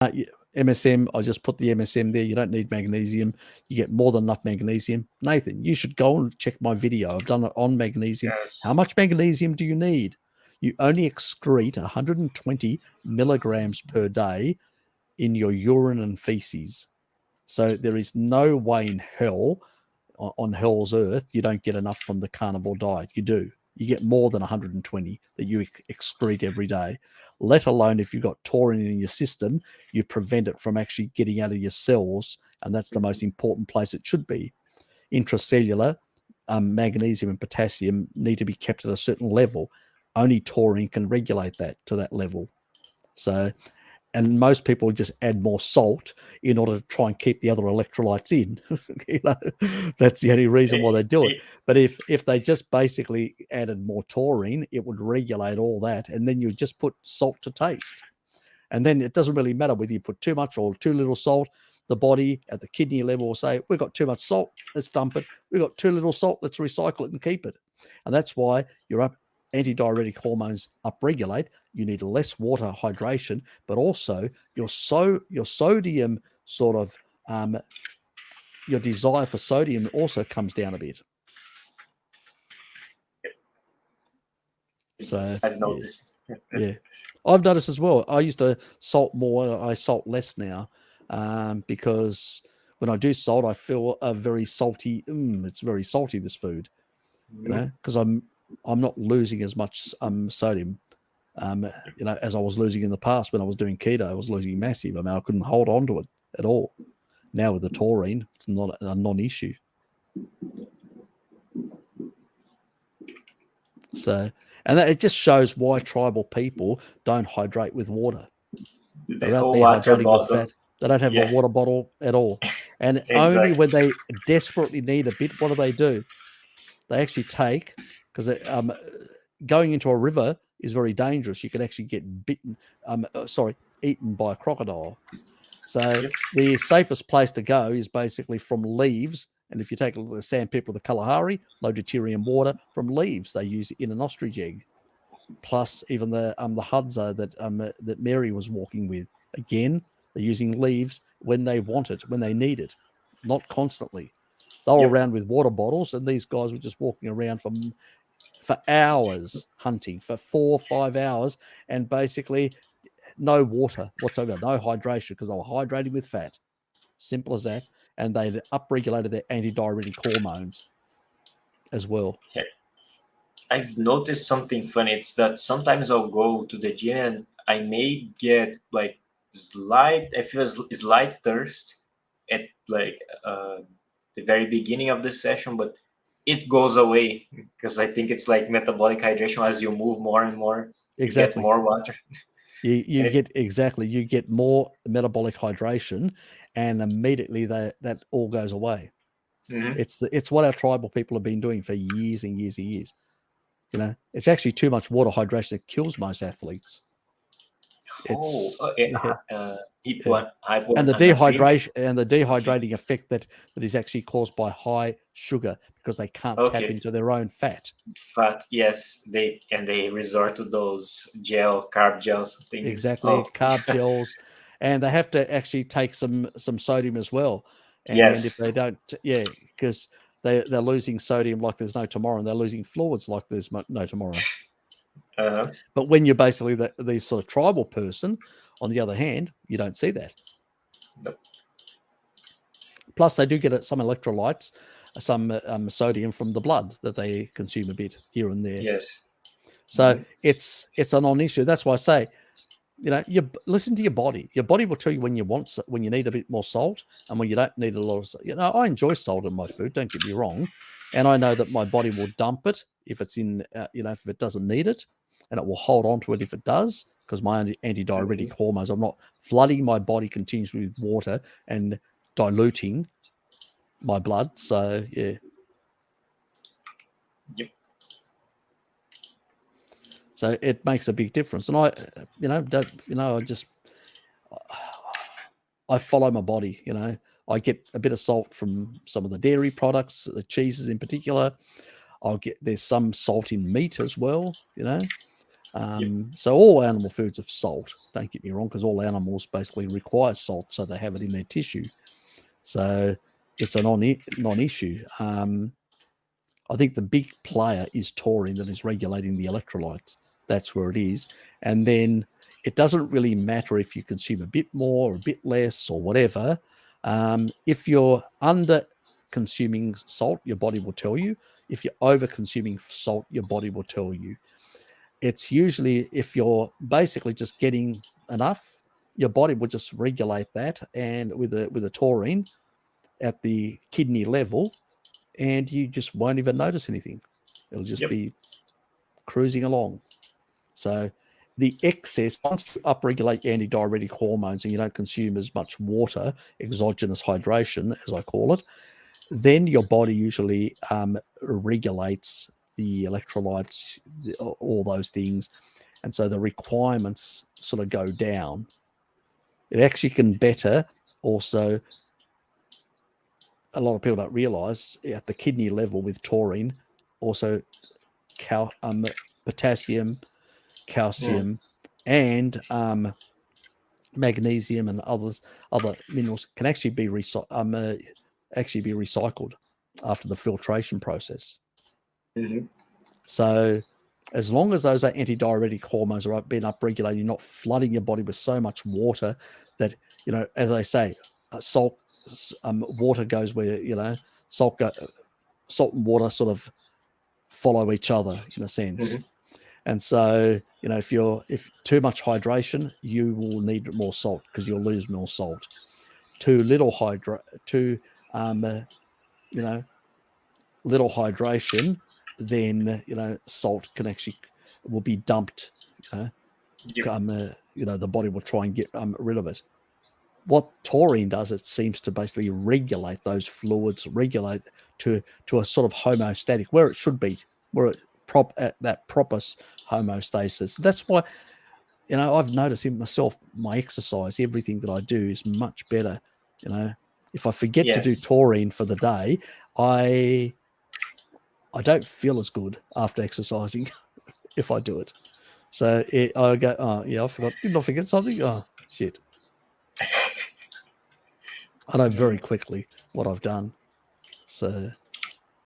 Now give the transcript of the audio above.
MSM, I just put the MSM there. You don't need magnesium. You get more than enough magnesium. Nathan, you should go and check my video. I've done it on magnesium. How Yes. much magnesium do you need? You only excrete 120 milligrams per day in your urine and feces. So there is no way in hell, on hell's earth, you don't get enough from the carnivore diet. You do. You get more than 120 that you excrete every day, let alone if you've got taurine in your system, you prevent it from actually getting out of your cells. And that's the most important place it should be. Intracellular, magnesium and potassium need to be kept at a certain level. Only taurine can regulate that to that level. So, and most people just add more salt in order to try and keep the other electrolytes in. That's the only reason why they do it. But if they just basically added more taurine, it would regulate all that, and then you just put salt to taste. And then it doesn't really matter whether you put too much or too little salt. The body at the kidney level will say, we've got too much salt, let's dump it. We've got too little salt, let's recycle it and keep it. And that's why your antidiuretic hormones upregulate. You need less water hydration, but also your sodium sort of your desire for sodium also comes down a bit. So I've noticed. Yeah. I've noticed as well. I used to salt more. I salt less now because when I do salt, I feel a very salty. It's very salty, this food, because I'm not losing as much sodium, as I was losing in the past when I was doing keto. I was losing massive. I mean, I couldn't hold on to it at all. Now with the taurine, it's not a non-issue. So, and that, it just shows why tribal people don't hydrate with water. They're out there hydrating with fat. They don't have a water bottle at all. And only when they desperately need a bit, what do? They actually take, because going into a river is very dangerous. You can actually get eaten by a crocodile. So the safest place to go is basically from leaves. And if you take a look at the sandpipper of the Kalahari, low deuterium water from leaves they use in an ostrich egg. Plus even the Hudza that Mary was walking with. Again, they're using leaves when they want it, when they need it, not constantly. They were around with water bottles, and these guys were just walking around for hours hunting, for 4 or 5 hours, and basically no water whatsoever, no hydration, because they were hydrating with fat. Simple as that. And they upregulated their antidiuretic hormones as well. Yeah. I've noticed something funny. It's that sometimes I'll go to the gym and I may get like I feel slight thirst at like the very beginning of the session, but it goes away because I think it's like metabolic hydration. As you move more and more, Exactly. you get more water. You get more metabolic hydration, and immediately that all goes away. It's what our tribal people have been doing for years and years and years. It's actually too much water hydration that kills most athletes. And the dehydrating effect that is actually caused by high sugar, because they can't tap into their own fat. Yes, they resort to those carb gels things. Exactly, carb gels, and they have to actually take some sodium as well. And if they don't, because they're losing sodium like there's no tomorrow, and they're losing fluids like there's no tomorrow. But when you're basically the sort of tribal person, on the other hand, you don't see that. Nope. Plus, they do get some electrolytes, some sodium from the blood that they consume a bit here and there. Yes. So it's a non-issue. That's why I say, you listen to your body. Your body will tell you when you need a bit more salt, and when you don't need a lot of salt. I enjoy salt in my food. Don't get me wrong, and I know that my body will dump it if it's in, if it doesn't need it, and it will hold on to it if it does, because my antidiuretic hormones. I'm not flooding my body continuously with water and diluting my blood. So yeah. Yep. So it makes a big difference, and I follow my body. I get a bit of salt from some of the dairy products, the cheeses in particular. There's some salt in meat as well. Yep. So all animal foods have salt. Don't get me wrong, because all animals basically require salt, so they have it in their tissue. So it's a non-issue. I think the big player is taurine that is regulating the electrolytes. That's where it is. And then it doesn't really matter if you consume a bit more or a bit less or whatever. If you're under consuming salt, your body will tell you. If you're over consuming salt, your body will tell you. It's usually if you're basically just getting enough, your body will just regulate that, and with a taurine at the kidney level, and you just won't even notice anything. It'll just Yep. be cruising along. So the excess, once you upregulate antidiuretic hormones and you don't consume as much water, exogenous hydration, as I call it, then your body usually regulates the electrolytes, all those things. And so the requirements sort of go down. It actually can better also, a lot of people don't realize at the kidney level with taurine, also potassium, calcium, and magnesium and other minerals can actually be recycled after the filtration process. Mm-hmm. So as long as those antidiuretic hormones are being upregulated, you're not flooding your body with so much water that, as I say, salt, water goes where, salt and water sort of follow each other in a sense. Mm-hmm. And so, if too much hydration, you will need more salt because you'll lose more salt. Too little little hydration, then salt will be dumped. Yep. The body will try and get rid of it. What taurine does, it seems to basically regulate those fluids, regulate to a sort of homeostatic where it should be, where it at that proper homeostasis. That's why I've noticed in myself, my exercise, everything that I do is much better. If I forget to do Yes. taurine for the day, I don't feel as good after exercising if I do it. So I go, oh yeah, I forgot. Didn't I forget something? Oh shit! I know very quickly what I've done. So